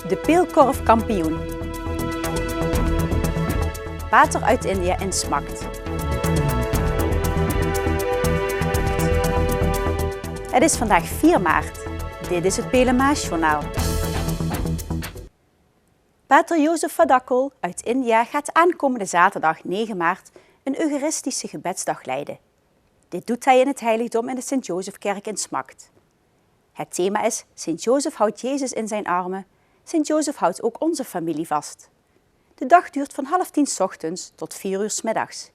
de peelkorfkampioen. Water uit India in smakt. Het is vandaag 4 maart. Dit is het Pelemaasjournaal. Pater Jozef Fadakul uit India gaat aankomende zaterdag 9 maart een eucharistische gebedsdag leiden. Dit doet hij in het heiligdom in de Sint-Jozefkerk in Smakt. Het thema is Sint Jozef houdt Jezus in zijn armen. Sint Jozef houdt ook onze familie vast. De dag duurt van 9:30 ochtends tot 4 's middags.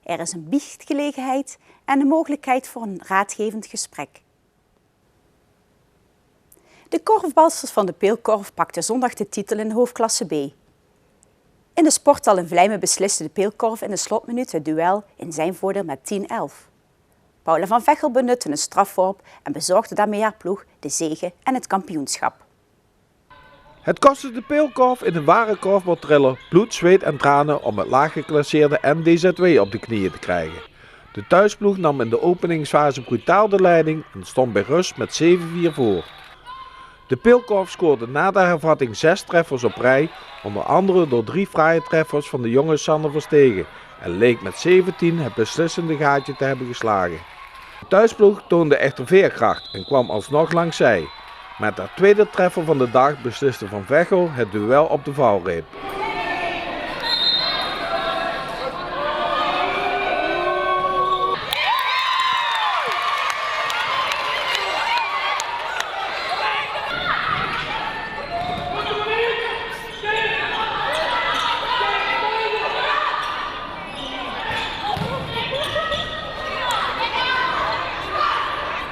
Er is een biechtgelegenheid en de mogelijkheid voor een raadgevend gesprek. De korfbalsters van de peelkorf pakten zondag de titel in de hoofdklasse B. In de sporthal in Vlijmen besliste de peelkorf in de slotminuut het duel in zijn voordeel met 10-11. Paula van Veghel benutte een strafworp en bezorgde daarmee haar ploeg de zege en het kampioenschap. Het kostte de peelkorf in een ware korfbaltriller bloed, zweet en tranen om het laaggeklasseerde MDZW op de knieën te krijgen. De thuisploeg nam in de openingsfase brutaal de leiding en stond bij rust met 7-4 voor. De peelkorf scoorde na de hervatting 6 treffers op rij, onder andere door 3 fraaie treffers van de jonge Sander Verstegen en leek met 17 het beslissende gaatje te hebben geslagen. De thuisploeg toonde echter veerkracht en kwam alsnog langs zij. Met haar tweede treffer van de dag besliste Van Veghel het duel op de valreep.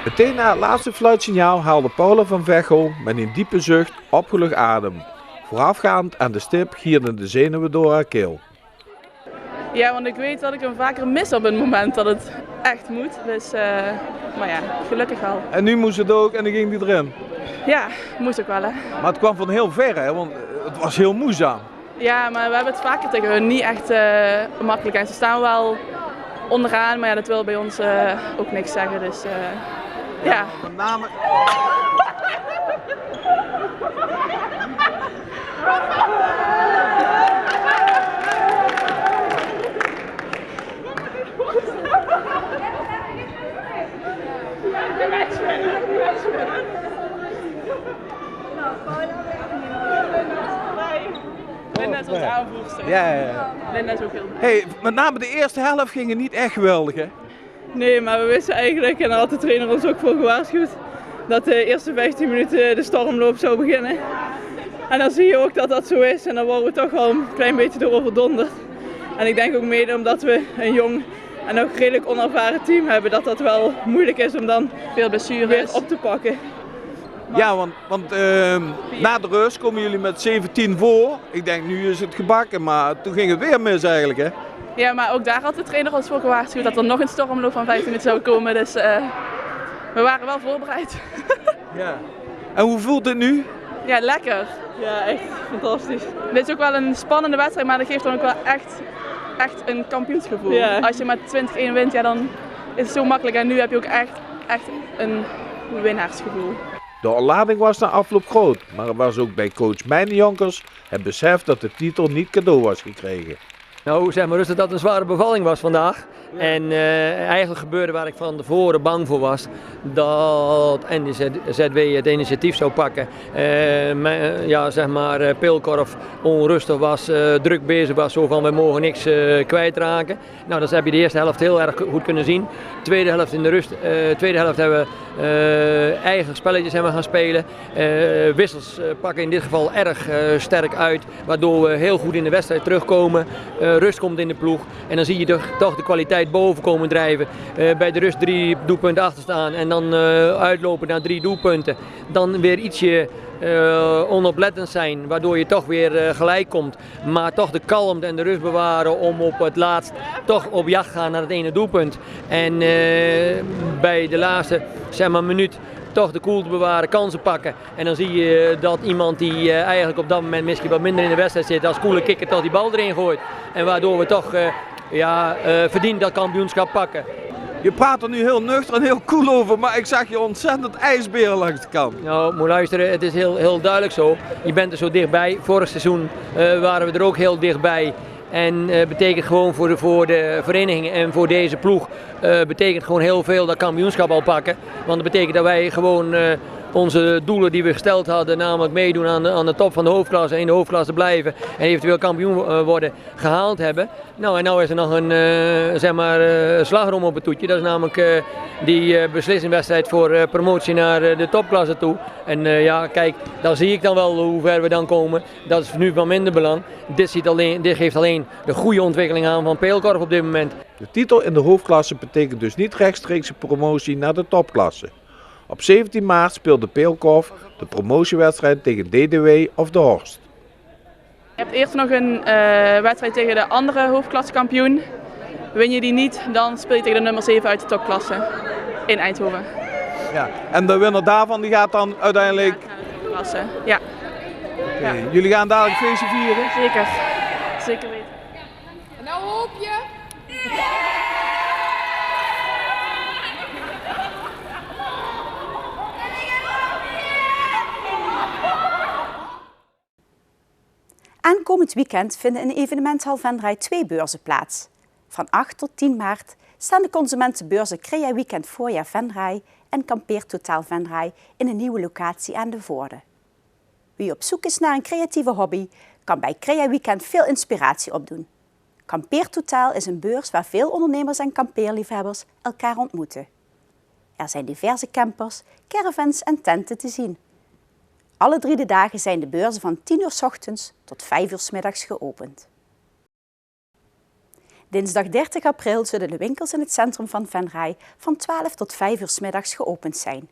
Meteen na het laatste fluitsignaal haalde Paula van Veghel met een diepe zucht opgelucht adem. Voorafgaand aan de stip gierden de zenuwen door haar keel. Ja, want ik weet dat ik hem vaker mis op het moment dat het echt moet. Dus, maar ja, gelukkig wel. En nu moest het ook en dan ging die erin? Ja, moest ook wel hè. Maar het kwam van heel ver hè, want het was heel moeizaam. Ja, maar we hebben het vaker tegen hun niet echt makkelijk. En ze staan wel onderaan, maar ja, dat wil bij ons ook niks zeggen. Dus ja. Met name... Linda is onze aanvoerster. Ja. Linda is ook heel goed. Hey, met name de eerste helft ging het niet echt geweldig hè? Nee, maar we wisten eigenlijk, en daar had de trainer ons ook voor gewaarschuwd, dat de eerste 15 minuten de stormloop zou beginnen. En dan zie je ook dat dat zo is en dan worden we toch wel een klein beetje door overdonderd. En ik denk ook mede omdat we een jong en ook redelijk onervaren team hebben, dat dat wel moeilijk is om dan veel blessures op te pakken. Maar... Ja, want na de rust komen jullie met 17 voor. Ik denk nu is het gebakken, maar toen ging het weer mis eigenlijk hè? Ja, maar ook daar had de trainer ons voor gewaarschuwd dat er nog een stormloop van 15 minuten zou komen. Dus we waren wel voorbereid. Ja. En hoe voelt het nu? Ja, lekker. Ja, echt fantastisch. Dit is ook wel een spannende wedstrijd, maar dat geeft dan ook wel echt een kampioensgevoel. Ja. Als je met 20-1 wint, ja, dan is het zo makkelijk. En nu heb je ook echt een winnaarsgevoel. De ontlading was na afloop groot, maar er was ook bij coach Mijn Jonkers het besef dat de titel niet cadeau was gekregen. Nou, zeg maar rustig dat het een zware bevalling was vandaag. Ja. En eigenlijk gebeurde waar ik van tevoren bang voor was, dat NDZW het initiatief zou pakken. Ja, zeg maar, peelkorf onrustig was, druk bezig was, zo van we mogen niks kwijtraken. Nou, dat heb je de eerste helft heel erg goed kunnen zien. Tweede helft in de rust, tweede helft hebben we eigen spelletjes gaan spelen. Wissels pakken in dit geval erg sterk uit, waardoor we heel goed in de wedstrijd terugkomen. Rust komt in de ploeg en dan zie je toch de kwaliteit boven komen drijven. Bij de rust 3 doelpunten achter staan en dan uitlopen naar 3 doelpunten. Dan weer ietsje onoplettend zijn, waardoor je toch weer gelijk komt. Maar toch de kalmte en de rust bewaren om op het laatst toch op jacht gaan naar het ene doelpunt. En bij de laatste zeg maar, minuut toch de koel te bewaren, kansen pakken. En dan zie je dat iemand die eigenlijk op dat moment misschien wat minder in de wedstrijd zit, als koele kikker toch die bal erin gooit. En waardoor we toch verdiend dat kampioenschap pakken. Je praat er nu heel nuchter en heel cool over, maar ik zag je ontzettend ijsberen langs de kant. Nou, moet luisteren, het is heel duidelijk zo. Je bent er zo dichtbij. Vorig seizoen waren we er ook heel dichtbij. En betekent gewoon voor de vereniging en voor deze ploeg betekent gewoon heel veel dat kampioenschap al pakken. Want dat betekent dat wij gewoon onze doelen die we gesteld hadden, namelijk meedoen aan de top van de hoofdklasse, in de hoofdklasse blijven en eventueel kampioen worden, gehaald hebben. Nou, en nou is er nog een slagroom op het toetje. Dat is namelijk die beslissingwedstrijd voor promotie naar de topklasse toe. En ja, kijk, daar zie ik dan wel hoe ver we dan komen. Dat is nu van minder belang. Dit geeft alleen de goede ontwikkeling aan van Peelkorf op dit moment. De titel in de hoofdklasse betekent dus niet rechtstreekse promotie naar de topklasse. Op 17 maart speelde Peelkorf de promotiewedstrijd tegen DDW of De Horst. Je hebt eerst nog een wedstrijd tegen de andere hoofdklassekampioen. Win je die niet, dan speel je tegen de nummer 7 uit de topklasse in Eindhoven. Ja, en de winnaar daarvan die gaat dan uiteindelijk... Klasse, ja. Okay. Ja. Jullie gaan dadelijk feestje vieren? Zeker, zeker weten. En nou hoop je... Aankomend weekend vinden in de evenementhal Venray 2 beurzen plaats. Van 8 tot 10 maart staan de consumentenbeurzen Crea Weekend Voorjaar Venray en Kampeertotaal Venray in een nieuwe locatie aan de Voorde. Wie op zoek is naar een creatieve hobby, kan bij Crea Weekend veel inspiratie opdoen. Kampeertotaal is een beurs waar veel ondernemers en kampeerliefhebbers elkaar ontmoeten. Er zijn diverse campers, caravans en tenten te zien. Alle 3 de dagen zijn de beurzen van 10 uur 's ochtends tot 5 uur 's middags geopend. Dinsdag 30 april zullen de winkels in het centrum van Venray van 12 tot 5 uur 's middags geopend zijn.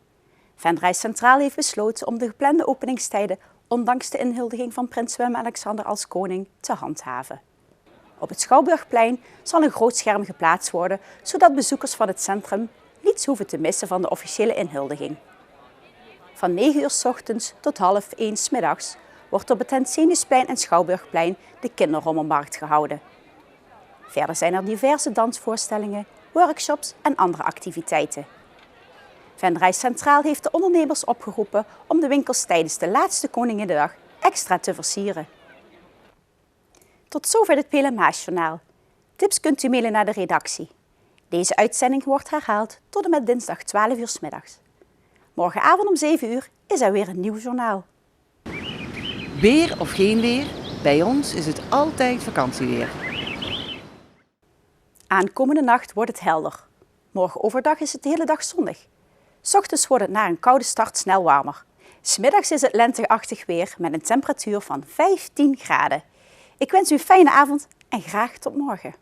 Venray Centraal heeft besloten om de geplande openingstijden, ondanks de inhuldiging van prins Willem-Alexander als koning, te handhaven. Op het Schouwburgplein zal een groot scherm geplaatst worden, zodat bezoekers van het centrum niets hoeven te missen van de officiële inhuldiging. Van 9 uur 's ochtends tot 12:30 's middags wordt op het Heinsinusplein en Schouwburgplein de kinderrommelmarkt gehouden. Verder zijn er diverse dansvoorstellingen, workshops en andere activiteiten. Venray Centraal heeft de ondernemers opgeroepen om de winkels tijdens de laatste Koninginnedag extra te versieren. Tot zover het PLMH-journaal. Tips kunt u mailen naar de redactie. Deze uitzending wordt herhaald tot en met dinsdag 12 uur 's middags. Morgenavond om 7 uur is er weer een nieuw journaal. Weer of geen weer, bij ons is het altijd vakantieweer. Aankomende nacht wordt het helder. Morgen overdag is het de hele dag zonnig. 's Ochtends wordt het na een koude start snel warmer. 's Middags is het lenteachtig weer met een temperatuur van 15 graden. Ik wens u een fijne avond en graag tot morgen.